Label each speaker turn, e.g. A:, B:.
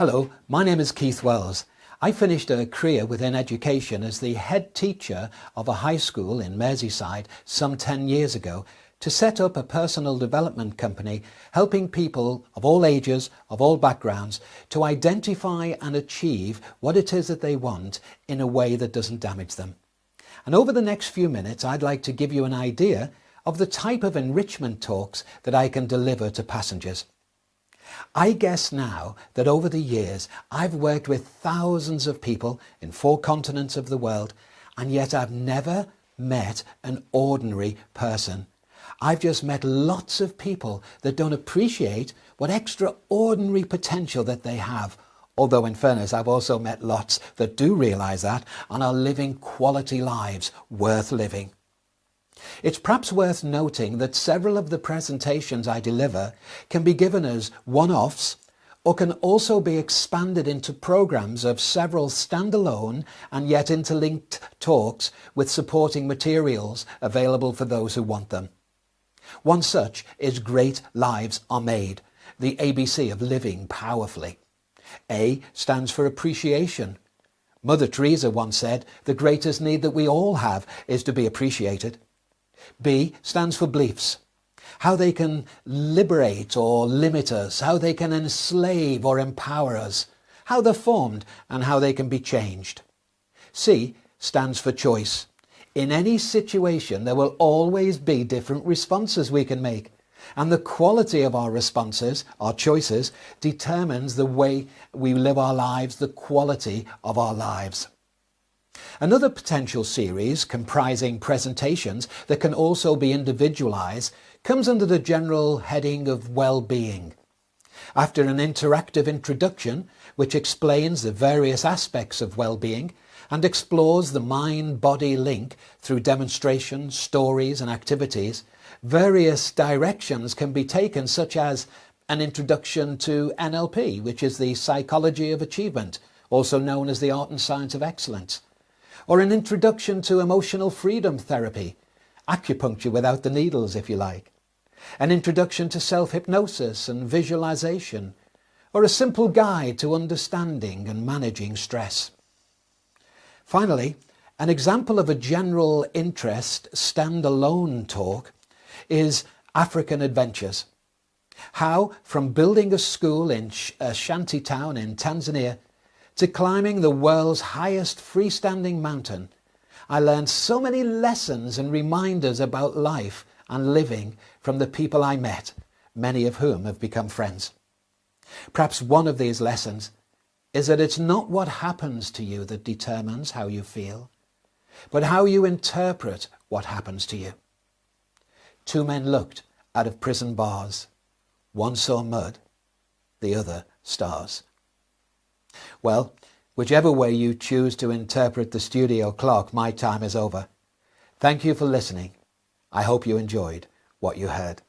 A: Hello, my name is Keith Wells. I finished a career within education as the head teacher of a high school in Merseyside some 10 years ago to set up a personal development company helping people of all ages, of all backgrounds, to identify and achieve what it is that they want in a way that doesn't damage them. And over the next few minutes, I'd like to give you an idea of the type of enrichment talks that I can deliver to passengers. I guess now that over the years I've worked with thousands of people in 4 continents of the world, and yet I've never met an ordinary person. I've just met lots of people that don't appreciate what extraordinary potential that they have. Although in fairness, I've also met lots that do realise that and are living quality lives worth living. It's perhaps worth noting that several of the presentations I deliver can be given as one-offs or can also be expanded into programs of several standalone and yet interlinked talks with supporting materials available for those who want them. One such is Great Lives Are Made, the ABC of living powerfully. A stands for appreciation. Mother Teresa once said, the greatest need that we all have is to be appreciated. B stands for beliefs, how they can liberate or limit us, how they can enslave or empower us, how they're formed and how they can be changed. C stands for choice. In any situation, there will always be different responses we can make, and the quality of our responses, our choices, determines the way we live our lives, the quality of our lives. Another potential series comprising presentations that can also be individualised comes under the general heading of well-being. After an interactive introduction which explains the various aspects of well-being and explores the mind-body link through demonstrations, stories and activities, various directions can be taken, such as an introduction to NLP, which is the psychology of achievement, also known as the art and science of excellence, or an introduction to emotional freedom therapy, acupuncture without the needles if you like, an introduction to self-hypnosis and visualization, or a simple guide to understanding and managing stress. Finally, an example of a general interest standalone talk is African Adventures. How, from building a school in a shanty town in Tanzania to climbing the world's highest freestanding mountain, I learned so many lessons and reminders about life and living from the people I met, many of whom have become friends. Perhaps one of these lessons is that it's not what happens to you that determines how you feel, but how you interpret what happens to you. 2 men looked out of prison bars. One saw mud, the other stars. Well, whichever way you choose to interpret the studio clock, my time is over. Thank you for listening. I hope you enjoyed what you heard.